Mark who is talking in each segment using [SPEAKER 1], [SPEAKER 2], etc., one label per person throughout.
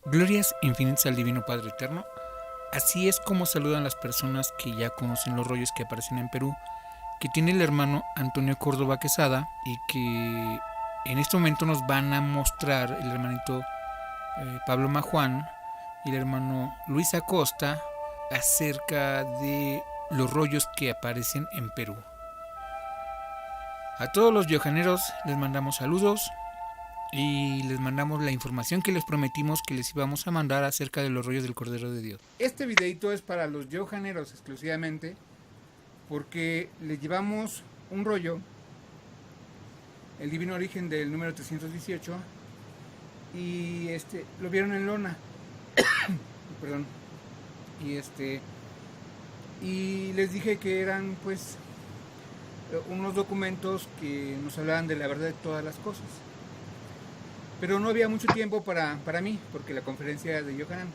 [SPEAKER 1] Glorias infinitas al Divino Padre Eterno. Así es como saludan las personas que ya conocen los rollos que aparecen en Perú, que tiene el hermano Antonio Córdoba Quesada y que en este momento nos van a mostrar el hermanito Pablo Majuan y el hermano Luis Acosta acerca de los rollos que aparecen en Perú. A todos los yohaneros les mandamos saludos y les mandamos la información que les prometimos que les íbamos a mandar acerca de los rollos del Cordero de Dios. Este videito es para los yohaneros exclusivamente, porque les llevamos un rollo, el divino origen del número 318, y lo vieron en lona. Perdón. Y les dije que eran pues unos documentos que nos hablaban de la verdad de todas las cosas. Pero no había mucho tiempo para mí, porque la conferencia era de Yohanan.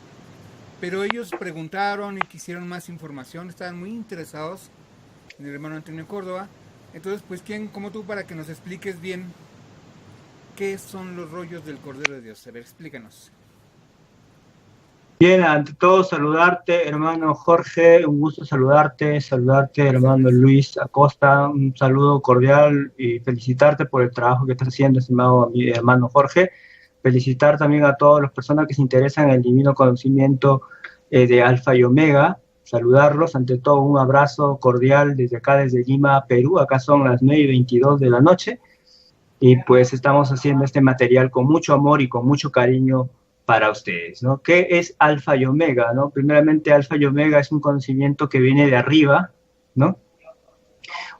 [SPEAKER 1] Pero ellos preguntaron y quisieron más información, estaban muy interesados en el hermano Antonio Córdoba. Entonces, pues, ¿quién como tú para que nos expliques bien qué son los rollos del Cordero de Dios? A ver, explícanos.
[SPEAKER 2] Bien, ante todo saludarte, hermano Jorge, un gusto saludarte, hermano Luis Acosta, un saludo cordial y felicitarte por el trabajo que estás haciendo, estimado mi hermano Jorge. Felicitar también a todas las personas que se interesan en el divino conocimiento de Alfa y Omega, saludarlos, ante todo un abrazo cordial desde acá, desde Lima, Perú. Acá son las 9:22 de la noche y pues estamos haciendo este material con mucho amor y con mucho cariño para ustedes, ¿no? ¿Qué es Alfa y Omega, no? Primeramente, Alfa y Omega es un conocimiento que viene de arriba, ¿no?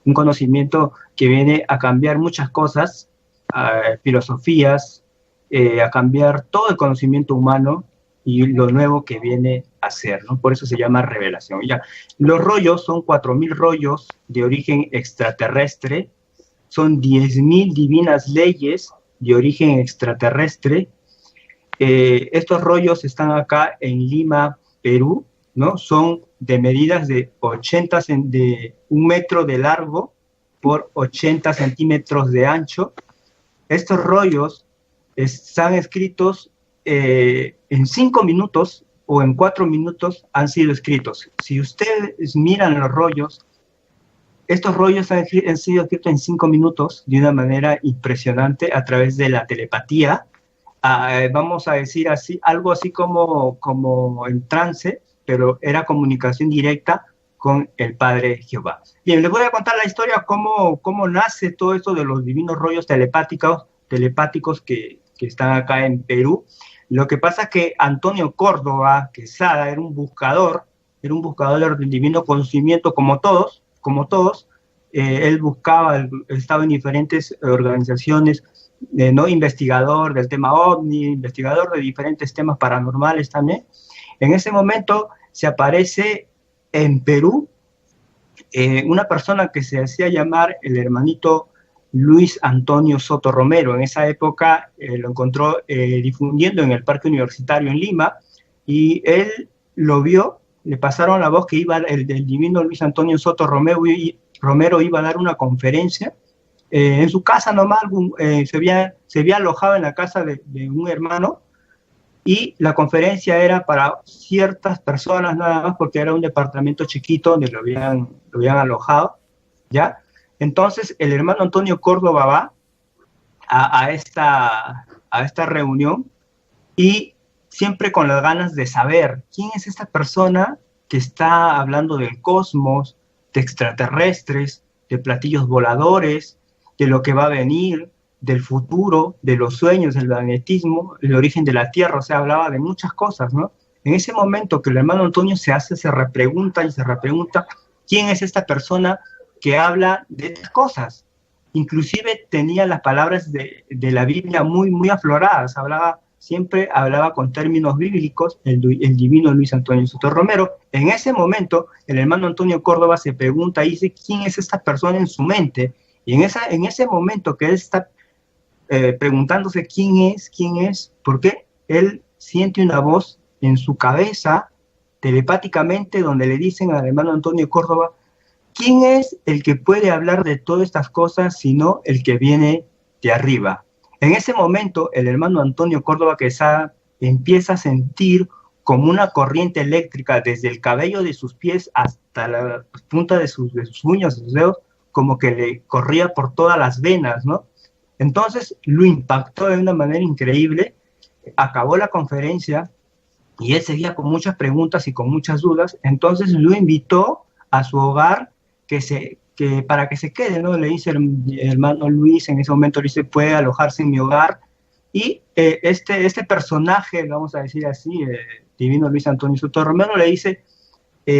[SPEAKER 2] Un conocimiento que viene a cambiar muchas cosas, filosofías, a cambiar todo el conocimiento humano y lo nuevo que viene a ser, ¿no? Por eso se llama revelación. Ya. Los rollos son 4.000 rollos de origen extraterrestre, son 10.000 divinas leyes de origen extraterrestre. Estos rollos están acá en Lima, Perú, ¿no? Son de medidas de 1 metro de largo por 80 centímetros de ancho. Estos rollos están escritos en 5 minutos o en 4 minutos han sido escritos. Si ustedes miran los rollos, estos rollos han sido escritos en 5 minutos de una manera impresionante a través de la telepatía. Vamos a decir así, algo así como en trance, pero era comunicación directa con el Padre Jehová. Bien, les voy a contar la historia, cómo nace todo esto de los divinos rollos telepáticos que están acá en Perú. Lo que pasa es que Antonio Córdoba Quesada era un buscador del divino conocimiento como todos. Él buscaba, estaba en diferentes organizaciones, ¿no? Investigador del tema OVNI, investigador de diferentes temas paranormales también. En ese momento se aparece en Perú una persona que se hacía llamar el hermanito Luis Antonio Soto Romero. En esa época lo encontró difundiendo en el Parque Universitario en Lima, y él lo vio, le pasaron la voz que iba el divino Luis Antonio Soto Romero iba a dar una conferencia en su casa nomás. Se había alojado en la casa de un hermano, y la conferencia era para ciertas personas nada más, porque era un departamento chiquito donde lo habían alojado, ¿ya? Entonces el hermano Antonio Córdoba va a esta reunión, y siempre con las ganas de saber quién es esta persona que está hablando del cosmos, de extraterrestres, de platillos voladores, de lo que va a venir, del futuro, de los sueños, del magnetismo, el origen de la Tierra. O sea, hablaba de muchas cosas, ¿no? En ese momento que el hermano Antonio se repregunta quién es esta persona que habla de estas cosas. Inclusive tenía las palabras de la Biblia muy, muy afloradas, siempre hablaba con términos bíblicos, el divino Luis Antonio Soto Romero. En ese momento, el hermano Antonio Córdoba se pregunta y dice, ¿quién es esta persona en su mente? Y en ese momento que él está preguntándose quién es, porque él siente una voz en su cabeza, telepáticamente, donde le dicen al hermano Antonio Córdoba, ¿quién es el que puede hablar de todas estas cosas sino el que viene de arriba? En ese momento, el hermano Antonio Córdoba Quesada empieza a sentir como una corriente eléctrica desde el cabello de sus pies hasta la punta de sus uñas, de sus dedos, como que le corría por todas las venas, ¿no? Entonces lo impactó de una manera increíble, acabó la conferencia y él seguía con muchas preguntas y con muchas dudas, entonces lo invitó a su hogar para que se quede, ¿no? Le dice el hermano Luis, en ese momento le dice, puede alojarse en mi hogar, y este personaje, vamos a decir así, Divino Luis Antonio Soto Romero, le dice,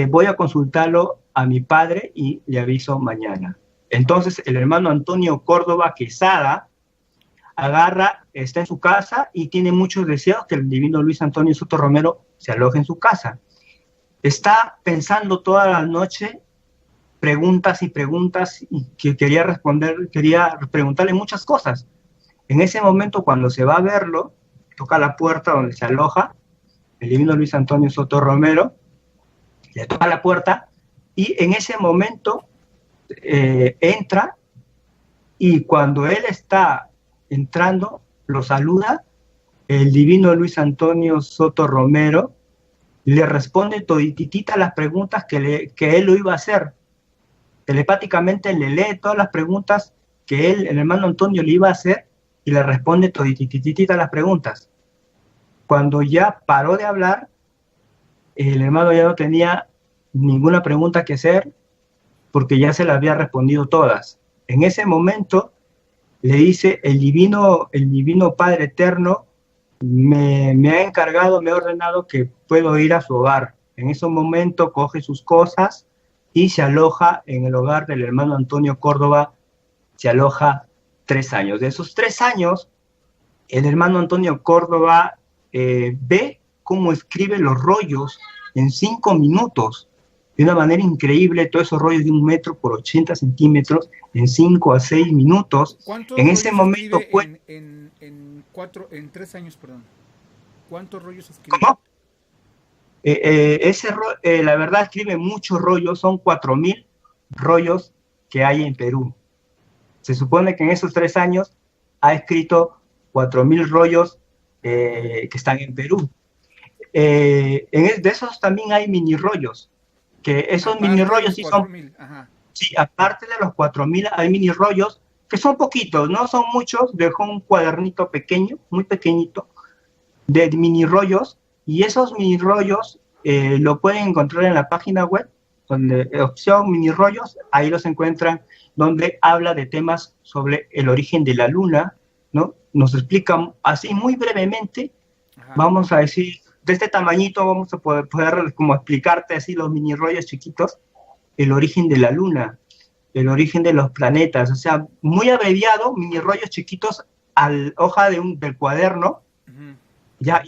[SPEAKER 2] voy a consultarlo a mi padre y le aviso mañana. Entonces el hermano Antonio Córdoba Quesada está en su casa y tiene muchos deseos que el Divino Luis Antonio Soto Romero se aloje en su casa. Está pensando toda la noche preguntas y preguntas y que quería preguntarle muchas cosas. En ese momento, cuando se va a verlo, toca la puerta donde se aloja el Divino Luis Antonio Soto Romero, le toca la puerta y en ese momento entra, y cuando él está entrando, lo saluda el Divino Luis Antonio Soto Romero, le responde todititita las preguntas que él lo iba a hacer. Telepáticamente le lee todas las preguntas que el hermano Antonio le iba a hacer y le responde todititita las preguntas. Cuando ya paró de hablar, el hermano ya no tenía ninguna pregunta que hacer porque ya se las había respondido todas. En ese momento le dice, el divino Padre Eterno me ha encargado, me ha ordenado que puedo ir a su hogar. En ese momento coge sus cosas y se aloja en el hogar del hermano Antonio Córdoba, se aloja 3 años. De esos 3 años, el hermano Antonio Córdoba ve cómo escribe los rollos en 5 minutos, de una manera increíble, todos esos rollos de 1 metro por 80 centímetros, en 5 a 6 minutos. En ese momento fue...
[SPEAKER 1] En 3 años, perdón. ¿Cuántos rollos escribe?
[SPEAKER 2] ¿Cómo? La verdad escribe muchos rollos, son 4.000 rollos que hay en Perú. Se supone que en esos 3 años ha escrito 4.000 rollos que están en Perú. De esos también hay mini rollos, que esos aparte mini rollos sí son... Ajá. Sí, aparte de los 4.000 hay mini rollos que son poquitos, no son muchos. Dejó un cuadernito pequeño, muy pequeñito, de mini rollos, y esos mini rollos lo pueden encontrar en la página web, donde opción mini rollos, ahí los encuentran, donde habla de temas sobre el origen de la luna, ¿no? Nos explica así muy brevemente. Ajá. Vamos a decir, de este tamañito vamos a poder como explicarte así los mini rollos chiquitos, el origen de la luna, el origen de los planetas, o sea, muy abreviado, mini rollos chiquitos al hoja del cuaderno, uh-huh. Ya,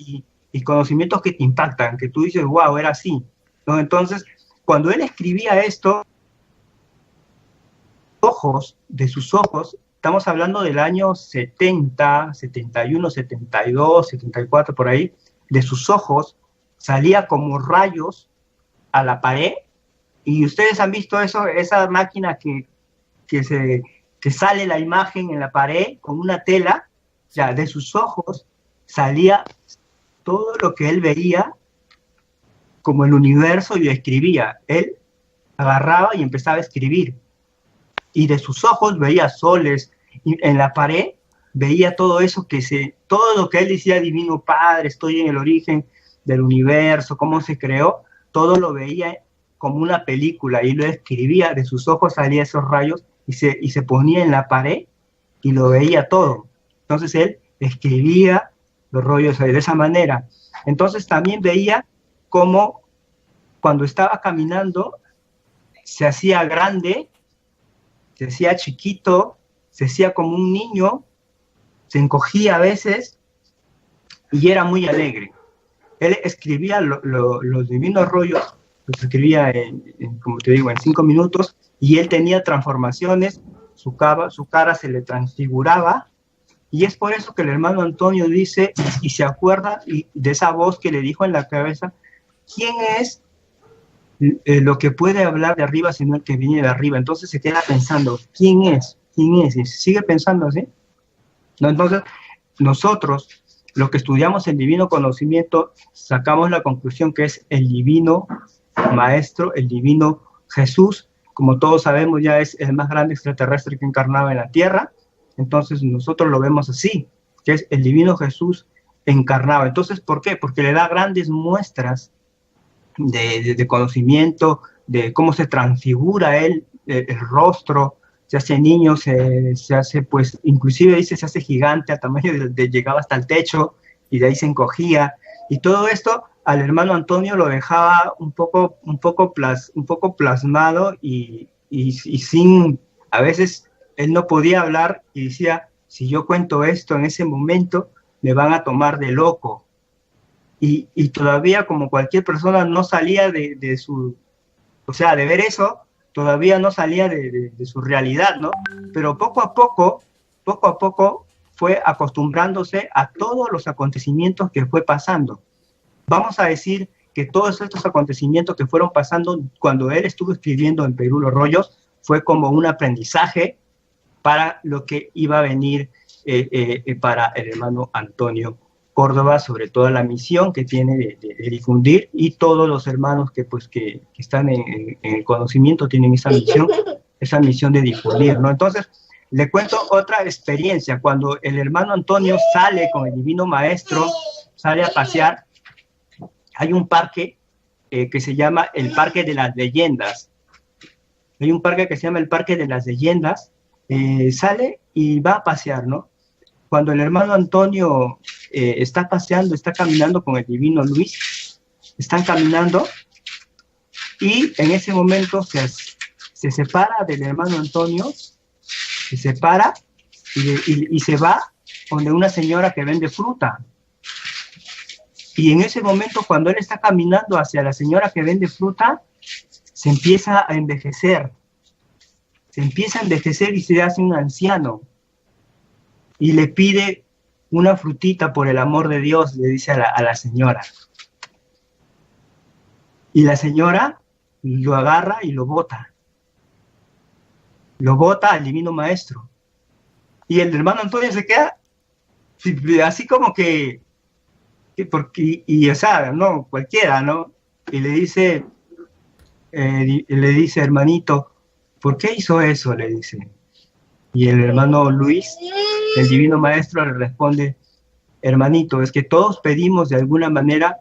[SPEAKER 2] y conocimientos que te impactan, que tú dices, wow, era así, ¿no? Entonces, cuando él escribía esto, de sus ojos, estamos hablando del año 70, 71, 72, 74, por ahí, de sus ojos salía como rayos a la pared, y ustedes han visto eso, esa máquina que sale la imagen en la pared con una tela, ya de sus ojos salía todo lo que él veía como el universo y lo escribía. Él agarraba y empezaba a escribir, y de sus ojos veía soles, y en la pared veía todo eso todo lo que él decía, Divino Padre, estoy en el origen del universo, cómo se creó, todo lo veía como una película y lo escribía, de sus ojos salían esos rayos y se ponía en la pared y lo veía todo. Entonces él escribía los rollos de esa manera. Entonces también veía cómo cuando estaba caminando se hacía grande, se hacía chiquito, se hacía como un niño, se encogía a veces y era muy alegre. Él escribía los divinos rollos, los escribía como te digo, en 5 minutos, y él tenía transformaciones, su cara se le transfiguraba, y es por eso que el hermano Antonio dice, y se acuerda de esa voz que le dijo en la cabeza, ¿quién es lo que puede hablar de arriba sino el que viene de arriba? Entonces se queda pensando, ¿quién es? ¿Quién es? Y sigue pensando así, ¿no? Entonces, nosotros, lo que estudiamos el divino conocimiento, sacamos la conclusión que es el divino maestro, el divino Jesús. Como todos sabemos, ya es el más grande extraterrestre que encarnaba en la Tierra. Entonces nosotros lo vemos así, que es el divino Jesús encarnado. Entonces, ¿por qué? Porque le da grandes muestras de conocimiento, de cómo se transfigura él, el rostro, se hace niño, se hace, pues, inclusive dice, se hace gigante, a tamaño llegaba hasta el techo, y de ahí se encogía, y todo esto al hermano Antonio lo dejaba un poco plasmado, y sin, a veces, él no podía hablar, y decía, si yo cuento esto en ese momento, me van a tomar de loco, y todavía, como cualquier persona, no salía de su, o sea, de ver eso, todavía no salía de su realidad, ¿no? Pero poco a poco fue acostumbrándose a todos los acontecimientos que fue pasando. Vamos a decir que todos estos acontecimientos que fueron pasando cuando él estuvo escribiendo en Perú Los Rollos fue como un aprendizaje para lo que iba a venir para el hermano Antonio Córdoba, sobre toda la misión que tiene de difundir, y todos los hermanos que están en el conocimiento tienen esa misión de difundir, ¿no? Entonces, le cuento otra experiencia. Cuando el hermano Antonio sale con el divino maestro, sale a pasear, hay un parque que se llama el Parque de las Leyendas. Hay un parque que se llama el Parque de las Leyendas. Sale y va a pasear, ¿no? Cuando el hermano Antonio está paseando, está caminando con el divino Luis, están caminando, y en ese momento se separa del hermano Antonio, se separa y se va donde una señora que vende fruta. Y en ese momento, cuando él está caminando hacia la señora que vende fruta, se empieza a envejecer. Se empieza a envejecer y se hace un anciano. Y le pide una frutita por el amor de Dios, le dice a la señora. Y la señora lo agarra y lo bota. Lo bota al divino maestro. Y el hermano Antonio se queda así como que o sea, no, cualquiera, ¿no? Y le dice, hermanito, ¿por qué hizo eso? Le dice. Y el hermano Luis, el divino maestro, le responde, hermanito, es que todos pedimos de alguna manera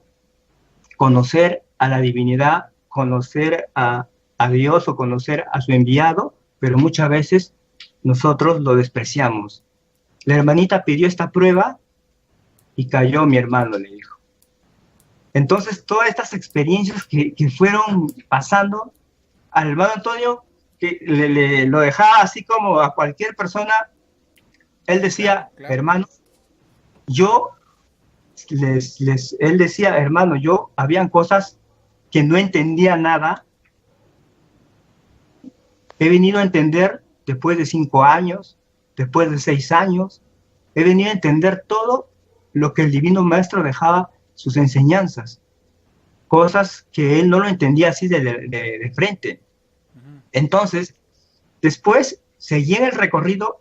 [SPEAKER 2] conocer a la divinidad, conocer a Dios o conocer a su enviado, pero muchas veces nosotros lo despreciamos. La hermanita pidió esta prueba y cayó mi hermano, le dijo. Entonces, todas estas experiencias que fueron pasando al hermano Antonio, que lo dejaba así como a cualquier persona, él decía, claro. Hermano, él decía, hermano, habían cosas que no entendía nada, he venido a entender después de 5 años, después de 6 años, he venido a entender todo lo que el divino maestro dejaba, sus enseñanzas, cosas que él no lo entendía así de frente. Entonces, después seguía el recorrido,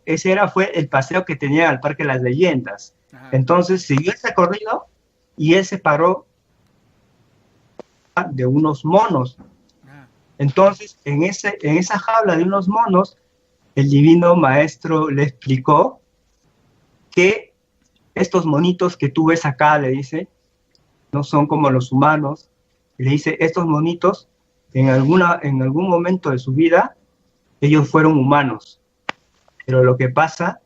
[SPEAKER 2] fue el paseo que tenía al Parque de las Leyendas. Entonces, siguió el recorrido y él se paró de unos monos. Entonces, en esa jaula de unos monos, el divino maestro le explicó que estos monitos que tú ves acá, le dice, no son como los humanos. Le dice, estos monitos, en algún momento de su vida, ellos fueron humanos. Pero lo que pasa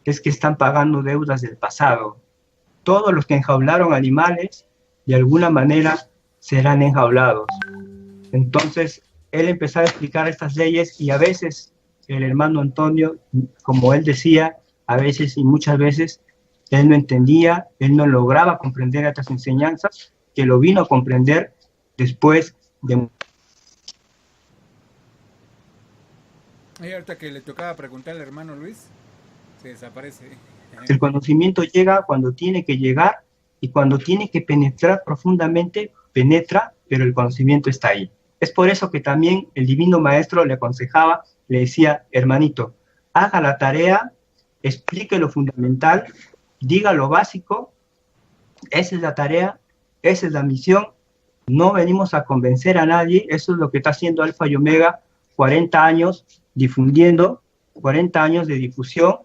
[SPEAKER 2] es que están pagando deudas del pasado. Todos los que enjaularon animales, de alguna manera, serán enjaulados. Entonces, él empezó a explicar estas leyes y a veces el hermano Antonio, como él decía, a veces y muchas veces, él no entendía, él no lograba comprender estas enseñanzas, que lo vino a comprender después de...
[SPEAKER 1] Y ahorita que le tocaba preguntar al hermano Luis, se desaparece.
[SPEAKER 2] El conocimiento llega cuando tiene que llegar y cuando tiene que penetrar profundamente, penetra, pero el conocimiento está ahí. Es por eso que también el divino maestro le aconsejaba, le decía, hermanito, haga la tarea, explique lo fundamental, diga lo básico, esa es la tarea, esa es la misión, no venimos a convencer a nadie, eso es lo que está haciendo Alfa y Omega, 40 años difundiendo, 40 años de difusión,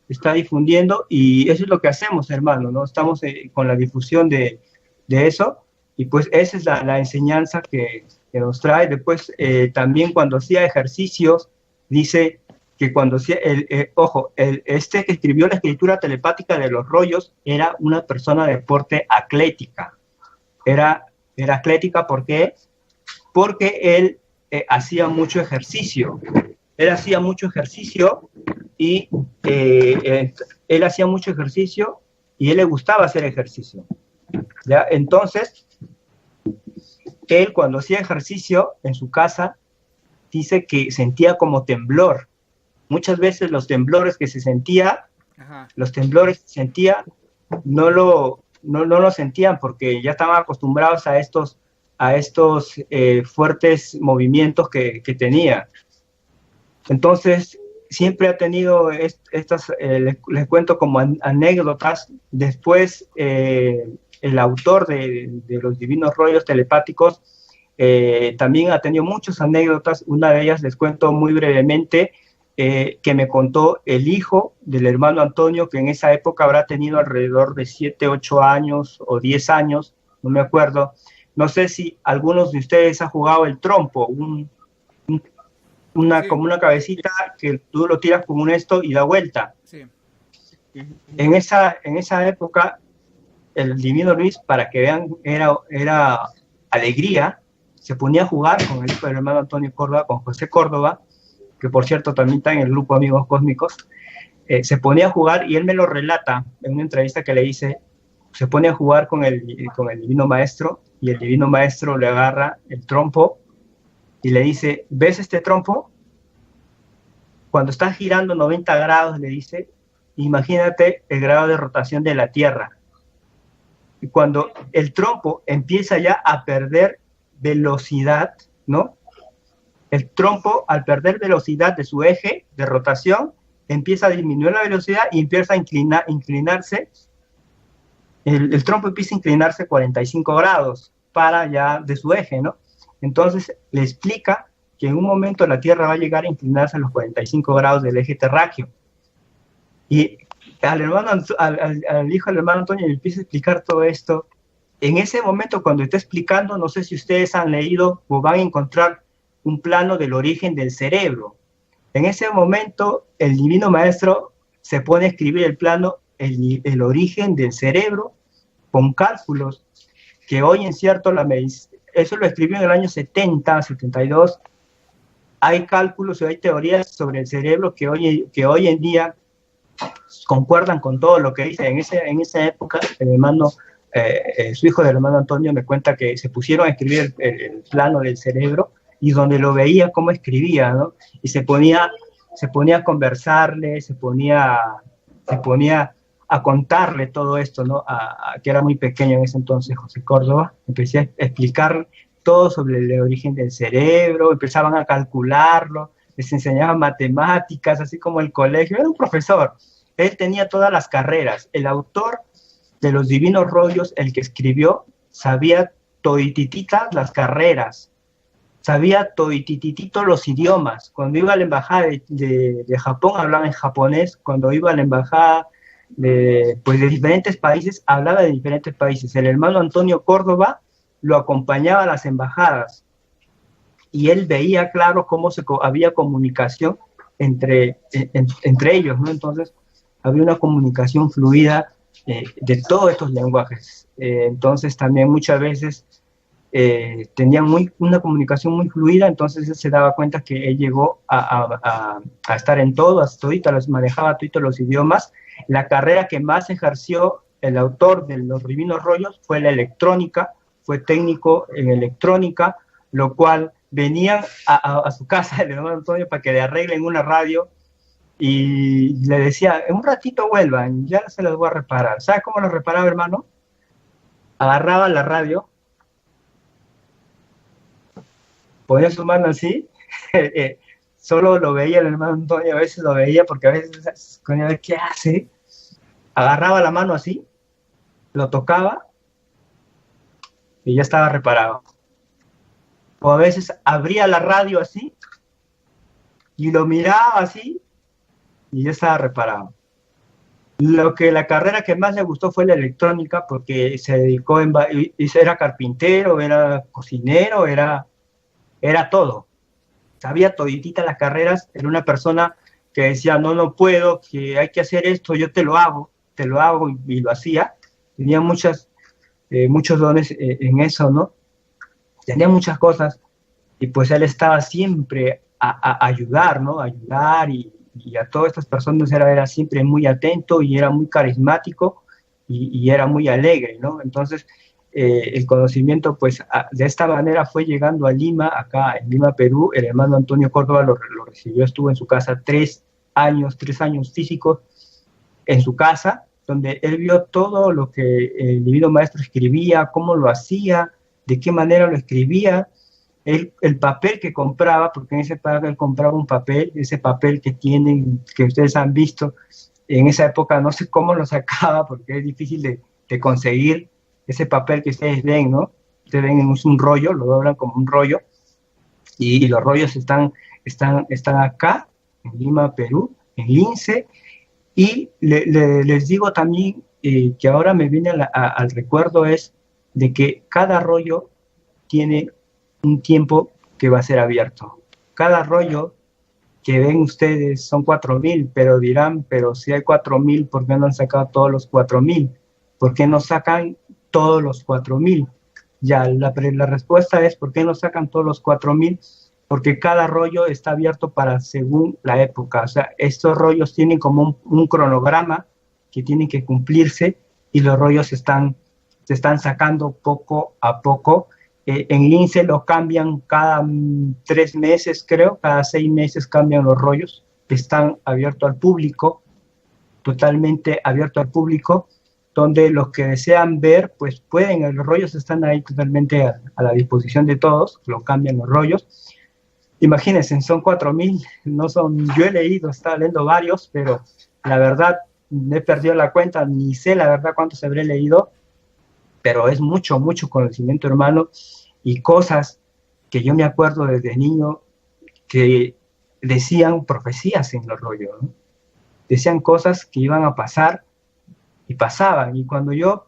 [SPEAKER 2] está difundiendo y eso es lo que hacemos, hermano, ¿no? Estamos con la difusión de eso y pues esa es la enseñanza que nos trae. Después también cuando hacía ejercicios, dice que cuando hacía, este que escribió la escritura telepática de los rollos era una persona de porte atlética, era atlética, ¿por qué? Porque él hacía mucho ejercicio, él hacía mucho ejercicio y él hacía mucho ejercicio y él le gustaba hacer ejercicio, ¿ya? Entonces, él cuando hacía ejercicio en su casa, dice que sentía como temblor. Muchas veces los temblores que se sentía, no lo sentían porque ya estaban acostumbrados a estos fuertes movimientos que tenía. Entonces, siempre ha tenido estas, les cuento como anécdotas. Después, el autor de los Divinos Rollos Telepáticos también ha tenido muchas anécdotas. Una de ellas les cuento muy brevemente, que me contó el hijo del hermano Antonio, que en esa época habrá tenido alrededor de 7, 8 años o 10 años, no me acuerdo. No sé si algunos de ustedes han jugado el trompo, como una cabecita que tú lo tiras con un esto y da vuelta. Sí. En esa época, el Divino Luis, para que vean, era alegría, se ponía a jugar con el hijo del hermano Antonio Córdoba, con José Córdoba, que por cierto también está en el grupo Amigos Cósmicos. Se ponía a jugar, y él me lo relata en una entrevista que le hice. Se pone a jugar con el Divino Maestro, y el Divino Maestro le agarra el trompo y le dice: ¿ves este trompo? Cuando está girando 90 grados, le dice, imagínate el grado de rotación de la Tierra. Y cuando el trompo empieza ya a perder velocidad, ¿no? El trompo, al perder velocidad de su eje de rotación, empieza a disminuir la velocidad y empieza a inclinarse. El trompo empieza a inclinarse 45 grados para ya de su eje, ¿no? Entonces le explica que en un momento la Tierra va a llegar a inclinarse a los 45 grados del eje terráqueo. Y al hijo del hermano Antonio le empieza a explicar todo esto. En ese momento, cuando está explicando, no sé si ustedes han leído o van a encontrar un plano del origen del cerebro. En ese momento, el Divino Maestro se pone a escribir el plano, el origen del cerebro, con cálculos que hoy en cierto, eso lo escribió en el año 70, 72, hay cálculos y hay teorías sobre el cerebro que hoy en día concuerdan con todo lo que dice. En esa época, el hermano, su hijo del hermano Antonio me cuenta que se pusieron a escribir el plano del cerebro, y donde lo veía cómo escribía, ¿no? Y se ponía a conversarle, se ponía a contarle todo esto, ¿no? Que era muy pequeño en ese entonces, José Córdoba. Empecé a explicar todo sobre el origen del cerebro, empezaban a calcularlo, les enseñaban matemáticas, así como el colegio. Era un profesor. Él tenía todas las carreras. El autor de los Divinos Rollos, el que escribió, sabía toditititas las carreras, sabía todititito los idiomas. Cuando iba a la embajada de Japón, hablaba en japonés. Cuando iba a la embajada de diferentes países, hablaba de diferentes países. El hermano Antonio Córdoba lo acompañaba a las embajadas, y él veía claro cómo había comunicación entre ellos, ¿no? Entonces, había una comunicación fluida de todos estos lenguajes. Entonces, también muchas veces tenían una comunicación muy fluida. Entonces él se daba cuenta que él llegó a estar en todo, manejaba todos los idiomas. La carrera que más ejerció el autor de los Divinos Rollos fue la electrónica, fue técnico en electrónica, lo cual venían a su casa el hermano Antonio para que le arreglen una radio, y le decía: en un ratito vuelvan, ya se las voy a reparar. ¿Sabes cómo lo reparaba, hermano? Agarraba la radio, ponía su mano así, solo lo veía el hermano Antonio, a veces lo veía porque a veces, a ver qué hace, agarraba la mano así, lo tocaba y ya estaba reparado. O a veces abría la radio así y lo miraba así y ya estaba reparado. La carrera que más le gustó fue la electrónica porque se dedicó era carpintero, era cocinero, era todo. Sabía toditita las carreras, era una persona que decía, no, no puedo, que hay que hacer esto, yo te lo hago y lo hacía. Tenía muchos dones en eso, ¿no? Tenía muchas cosas y pues él estaba siempre a ayudar, ¿no? A ayudar y a todas estas personas era siempre muy atento y era muy carismático y era muy alegre, ¿no? Entonces, el conocimiento, pues, de esta manera fue llegando a Lima, acá en Lima, Perú. El hermano Antonio Córdoba lo recibió, estuvo en su casa 3 años físicos en su casa, donde él vio todo lo que el divino maestro escribía, cómo lo hacía, de qué manera lo escribía, el papel que compraba, porque en ese época él compraba un papel, ese papel que ustedes han visto, en esa época no sé cómo lo sacaba, porque es difícil de conseguir ese papel que ustedes ven, ¿no? Ustedes ven es un rollo, lo doblan como un rollo, y los rollos están acá, en Lima, Perú, en Lince, y les digo también que ahora me viene al recuerdo es de que cada rollo tiene un tiempo que va a ser abierto. Cada rollo que ven ustedes son 4,000, pero dirán, pero si hay 4,000, ¿por qué no han sacado todos los 4,000? ¿Por qué no sacan todos los 4,000? Ya, la respuesta es, ¿por qué no sacan todos los 4,000? Porque cada rollo está abierto para según la época. O sea, estos rollos tienen como un cronograma que tienen que cumplirse y los rollos se están sacando poco a poco. En Lince lo cambian cada 3 meses, creo, cada 6 meses cambian los rollos, están abiertos al público, totalmente abierto al público, donde los que desean ver, pues pueden, los rollos están ahí totalmente a la disposición de todos, lo cambian los rollos. Imagínense, son 4,000, no son, yo he leído, estaba leyendo varios, pero la verdad, he perdido la cuenta, ni sé la verdad cuántos habré leído, pero es mucho, mucho conocimiento, hermano, y cosas que yo me acuerdo desde niño que decían profecías en los rollos, ¿no? Decían cosas que iban a pasar y pasaban, y cuando yo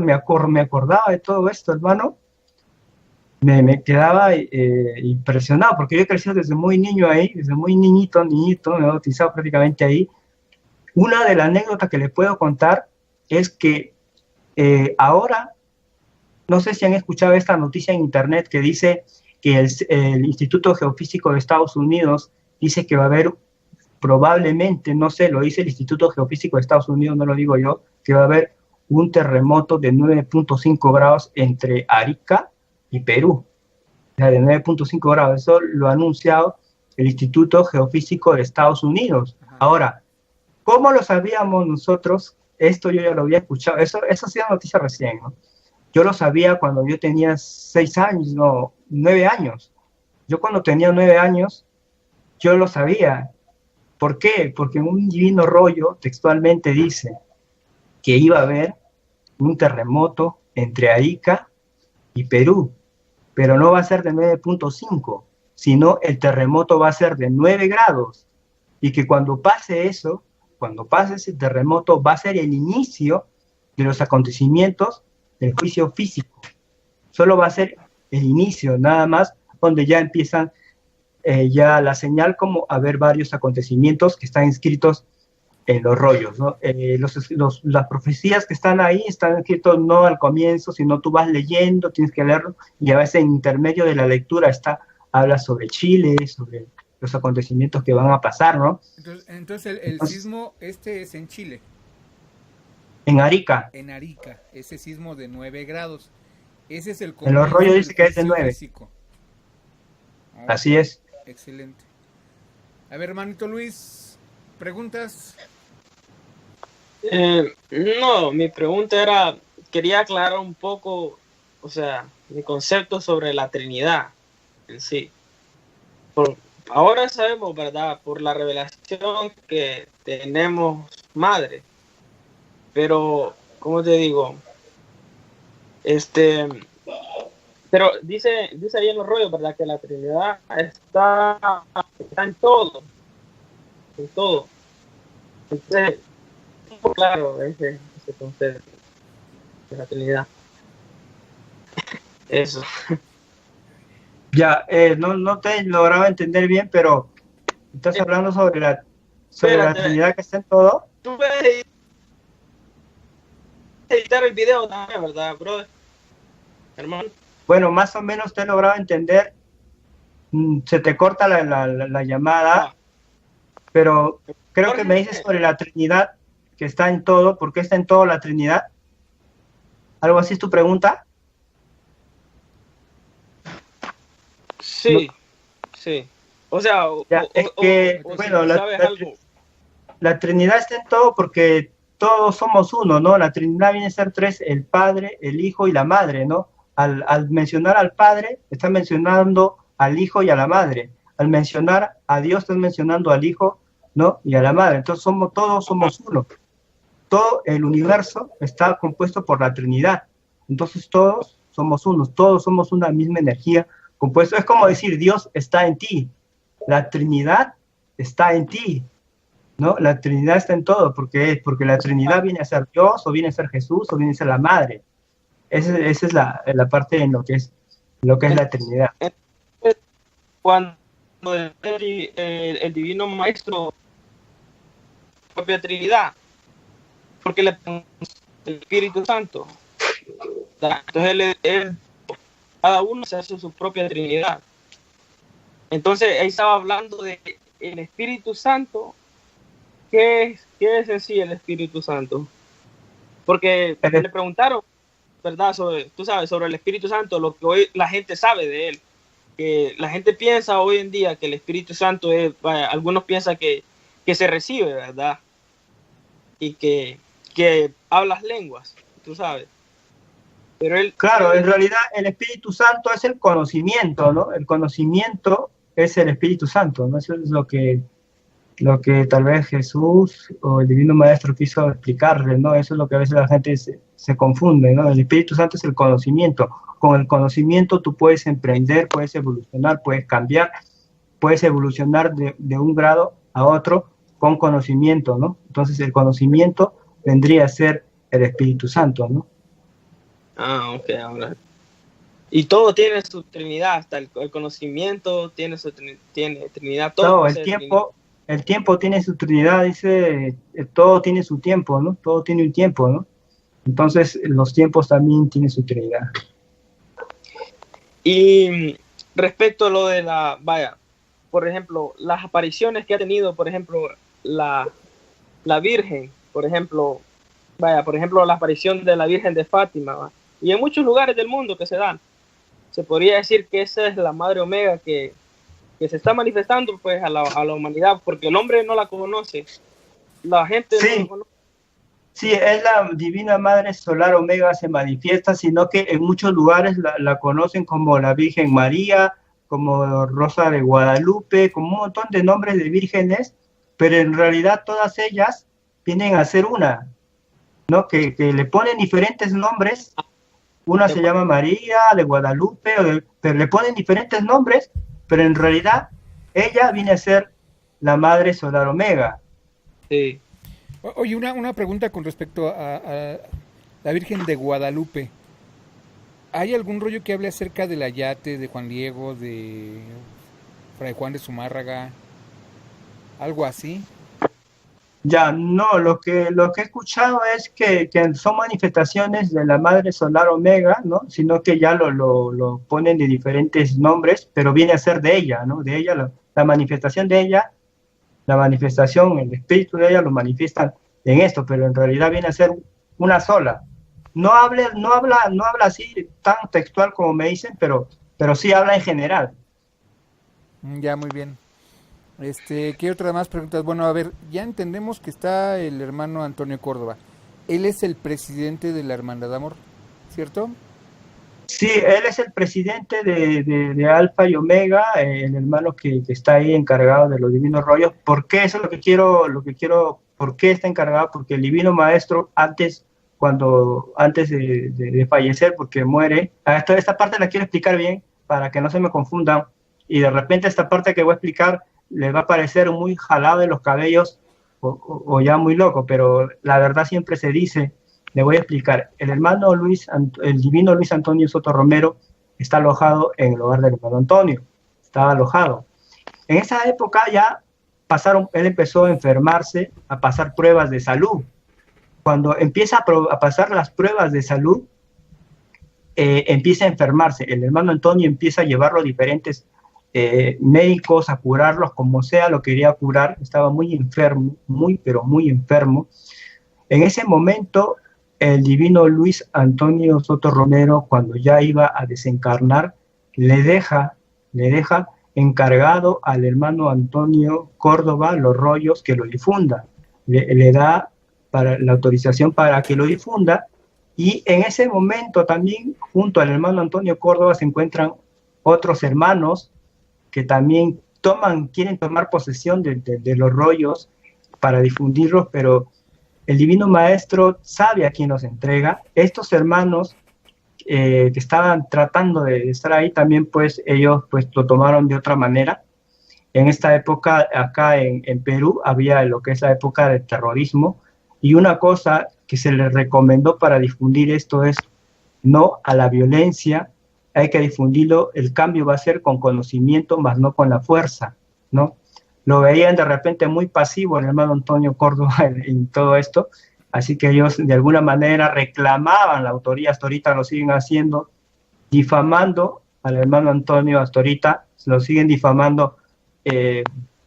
[SPEAKER 2] me acordaba de todo esto, hermano, me quedaba impresionado, porque yo he crecido desde muy niño ahí, desde muy niñito, me he bautizado prácticamente ahí. Una de las anécdotas que les puedo contar es que ahora, no sé si han escuchado esta noticia en internet que dice que el Instituto Geofísico de Estados Unidos dice que va a haber probablemente, no sé, lo dice el Instituto Geofísico de Estados Unidos, no lo digo yo, que va a haber un terremoto de 9.5 grados entre Arica y Perú, o sea, de 9.5 grados. Eso lo ha anunciado el Instituto Geofísico de Estados Unidos. Ahora, ¿cómo lo sabíamos nosotros? Esto yo ya lo había escuchado, eso ha sido noticia recién, ¿no? Yo lo sabía cuando yo tenía 6 años, no, 9 años. Yo cuando tenía 9 años, yo lo sabía. ¿Por qué? Porque en un divino rollo textualmente dice que iba a haber un terremoto entre Arica y Perú, pero no va a ser de 9.5, sino el terremoto va a ser de 9 grados, y que cuando pase eso, cuando pase ese terremoto, va a ser el inicio de los acontecimientos del juicio físico. Solo va a ser el inicio, nada más, donde ya empiezan ya la señal como a ver varios acontecimientos que están escritos en los rollos, ¿no? Las profecías que están ahí están escritos no al comienzo, sino tú vas leyendo, tienes que leerlo, y a veces en intermedio de la lectura habla sobre Chile, sobre los acontecimientos que van a pasar, ¿no?
[SPEAKER 1] Entonces el sismo es en Chile.
[SPEAKER 2] En Arica.
[SPEAKER 1] En Arica, ese sismo de 9 grados. Ese es el
[SPEAKER 2] comienzo. En los rollos dice que es de 9.
[SPEAKER 1] Oh,
[SPEAKER 2] así es.
[SPEAKER 1] Excelente. A ver, hermanito Luis, ¿preguntas?
[SPEAKER 3] No, mi pregunta era, quería aclarar un poco, o sea, mi concepto sobre la Trinidad en sí. Ahora sabemos, ¿verdad?, por la revelación que tenemos madre, Pero, ¿cómo te digo? Pero dice ahí en los rollos, ¿verdad? Que la Trinidad está en todo, en todo. Entonces, claro, ese concepto de la Trinidad. Eso.
[SPEAKER 2] Ya, no te lograba entender bien, pero estás hablando sobre la Trinidad que está en todo.
[SPEAKER 3] Tú puedes editar el video también, ¿verdad, brother? Hermano.
[SPEAKER 2] Bueno, más o menos te lograba entender. Se te corta la llamada, pero creo que me dices sobre la Trinidad que está en todo. ¿Por qué está en todo la Trinidad? ¿Algo así es tu pregunta?
[SPEAKER 3] Sí, no. Sí. O sea,
[SPEAKER 2] bueno, la Trinidad está en todo porque todos somos uno, ¿no? La Trinidad viene a ser tres: el Padre, el Hijo y la Madre, ¿no? Al mencionar al Padre, está mencionando al Hijo y a la Madre. Al mencionar a Dios, estás mencionando al Hijo, ¿no? Y a la Madre. Entonces todos somos uno. Todo el universo está compuesto por la Trinidad. Entonces todos somos unos, todos somos una misma energía compuesta. Es como decir, Dios está en ti. La Trinidad está en ti, ¿no? La Trinidad está en todo, porque la Trinidad viene a ser Dios, o viene a ser Jesús, o viene a ser la Madre. Esa es la parte en lo que es la Trinidad.
[SPEAKER 3] Cuando el Divino Maestro, propia Trinidad, porque le el Espíritu Santo, entonces cada uno se hace su propia Trinidad. Entonces ahí estaba hablando de el Espíritu Santo. ¿Qué es en sí el Espíritu Santo? Porque le preguntaron, ¿verdad? Sobre el Espíritu Santo, lo que hoy la gente sabe de él. Que la gente piensa hoy en día que el Espíritu Santo es, algunos piensan que se recibe, ¿verdad? Y que hablas lenguas, tú sabes. Pero
[SPEAKER 2] claro, en realidad el Espíritu Santo es el conocimiento, ¿no? El conocimiento es el Espíritu Santo, ¿no? Eso es lo que tal vez Jesús o el Divino Maestro quiso explicarle, ¿no? Eso es lo que a veces la gente se confunde, ¿no? El Espíritu Santo es el conocimiento. Con el conocimiento tú puedes emprender, puedes evolucionar, puedes cambiar, puedes evolucionar de un grado a otro con conocimiento, ¿no? Entonces el conocimiento vendría a ser el Espíritu Santo, ¿no?
[SPEAKER 3] Ah, ok, ahora. Y todo tiene su Trinidad, hasta el conocimiento tiene su Trinidad. Todo
[SPEAKER 2] no, el tiempo tiene su Trinidad, dice, todo tiene su tiempo, ¿no? Todo tiene un tiempo, ¿no? Entonces los tiempos también tienen su Trinidad.
[SPEAKER 3] Y respecto a lo de por ejemplo, las apariciones que ha tenido, por ejemplo, la Virgen, por ejemplo, la aparición de la Virgen de Fátima, ¿va? Y en muchos lugares del mundo que se dan, se podría decir que esa es la Madre Omega que se está manifestando pues a la humanidad, porque el hombre no la conoce, la gente
[SPEAKER 2] sí.
[SPEAKER 3] No la conoce.
[SPEAKER 2] Sí, es la Divina Madre Solar Omega, se manifiesta, sino que en muchos lugares la conocen como la Virgen María, como Rosa de Guadalupe, como un montón de nombres de vírgenes, pero en realidad todas ellas vienen a ser una, ¿no? Que le ponen diferentes nombres. Una se llama María, de Guadalupe, pero le ponen diferentes nombres, pero en realidad ella viene a ser la Madre Solar Omega.
[SPEAKER 3] Sí.
[SPEAKER 1] Oye, una pregunta con respecto a la Virgen de Guadalupe. ¿Hay algún rollo que hable acerca del ayate de Juan Diego, de Fray Juan de Zumárraga? ¿Algo así?
[SPEAKER 2] Ya, no, lo que he escuchado es que son manifestaciones de la Madre Solar Omega, ¿no? Sino que ya lo ponen de diferentes nombres, pero viene a ser de ella, ¿no? De ella, la manifestación de ella, el espíritu de ella lo manifiestan en esto, pero en realidad viene a ser una sola. No habla así tan textual como me dicen, pero sí habla en general.
[SPEAKER 1] Ya, muy bien. ¿Qué otras más preguntas? Bueno, a ver, ya entendemos que está el hermano Antonio Córdoba. Él es el presidente de la Hermandad Amor, ¿cierto?
[SPEAKER 2] Sí, él es el presidente de Alfa y Omega, el hermano que está ahí encargado de los divinos rollos. ¿Por qué? Eso es lo que quiero ¿Por qué está encargado? Porque el Divino Maestro antes de fallecer, porque muere, esta parte la quiero explicar bien para que no se me confundan, y de repente esta parte que voy a explicar le va a parecer muy jalado de los cabellos o ya muy loco, pero la verdad siempre se dice, le voy a explicar. El divino Luis Antonio Soto Romero está alojado en el hogar del hermano Antonio, estaba alojado. En esa época ya él empezó a enfermarse, a pasar pruebas de salud. Cuando empieza a pasar las pruebas de salud, empieza a enfermarse. El hermano Antonio empieza a llevarlo a diferentes médicos, a curarlos como sea, lo quería curar. Estaba muy enfermo, pero muy enfermo. En ese momento, el divino Luis Antonio Soto Romero, cuando ya iba a desencarnar, le deja encargado al hermano Antonio Córdoba Los Rollos que lo difunda. Le da la autorización para que lo difunda, y en ese momento también junto al hermano Antonio Córdoba se encuentran otros hermanos que también quieren tomar posesión de los rollos para difundirlos, pero el Divino Maestro sabe a quién los entrega. Estos hermanos que estaban tratando de estar ahí también, pues ellos pues lo tomaron de otra manera. En esta época, acá en Perú, había lo que es la época del terrorismo, y una cosa que se les recomendó para difundir esto es no a la violencia, hay que difundirlo, el cambio va a ser con conocimiento, más no con la fuerza, ¿no? Lo veían de repente muy pasivo el hermano Antonio Córdoba en todo esto, así que ellos de alguna manera reclamaban la autoría, hasta ahorita lo siguen haciendo, difamando al hermano Antonio, hasta ahorita lo siguen difamando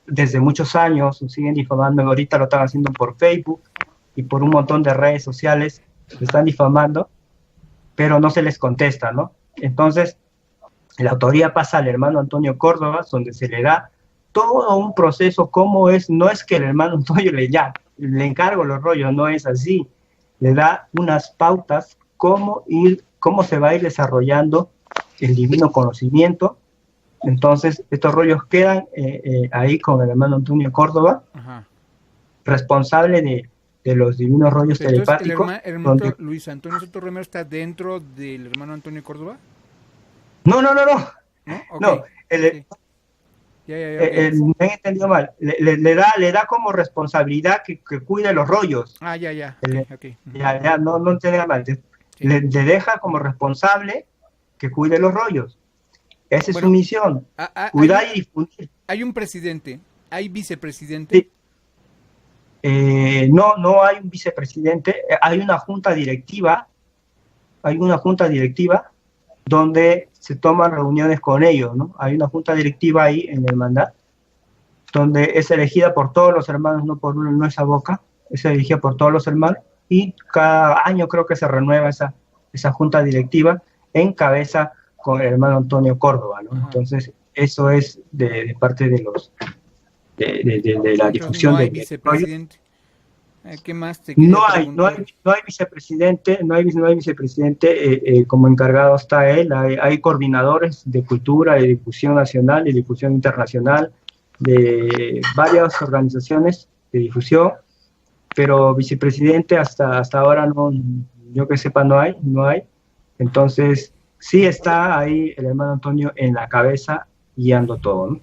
[SPEAKER 2] desde muchos años, lo siguen difamando, ahorita lo están haciendo por Facebook y por un montón de redes sociales, lo están difamando, pero no se les contesta, ¿no? Entonces, la autoría pasa al hermano Antonio Córdoba, donde se le da todo un proceso, cómo es, no es que el hermano Antonio le encargo los rollos, no es así, le da unas pautas, cómo se va a ir desarrollando el divino conocimiento. Entonces, estos rollos quedan ahí con el hermano Antonio Córdoba,
[SPEAKER 1] Ajá,
[SPEAKER 2] responsable de los divinos rollos telepáticos.
[SPEAKER 1] ¿El hermano Luis Antonio Soto Romero está dentro del hermano Antonio Córdoba?
[SPEAKER 2] No.
[SPEAKER 1] ¿No? Okay.
[SPEAKER 2] No,
[SPEAKER 1] Sí. Ya.
[SPEAKER 2] me he entendido mal. Le da como responsabilidad que cuide los rollos.
[SPEAKER 1] Ya. Okay.
[SPEAKER 2] Ya, no entiendo mal.
[SPEAKER 1] Sí.
[SPEAKER 2] Le deja como responsable que cuide los rollos. Esa es su misión. Cuidar y difundir.
[SPEAKER 1] Hay un presidente, hay vicepresidente.
[SPEAKER 2] Sí. No hay un vicepresidente, hay una junta directiva, donde se toman reuniones con ellos, ¿no? Hay una junta directiva ahí en el mandato, donde es elegida por todos los hermanos, no por uno, no es a boca, es elegida por todos los hermanos, y cada año creo que se renueva esa junta directiva en cabeza con el hermano Antonio Córdoba, ¿no?
[SPEAKER 1] Ajá.
[SPEAKER 2] Entonces, eso es de parte de la difusión
[SPEAKER 1] no hay
[SPEAKER 2] del
[SPEAKER 1] vicepresidente. ¿Qué más te
[SPEAKER 2] no hay vicepresidente, como encargado está él, hay coordinadores de cultura, de difusión nacional, de difusión internacional, de varias organizaciones de difusión, pero vicepresidente hasta ahora no, yo que sepa no hay, entonces sí está ahí el hermano Antonio en la cabeza guiando todo, ¿no?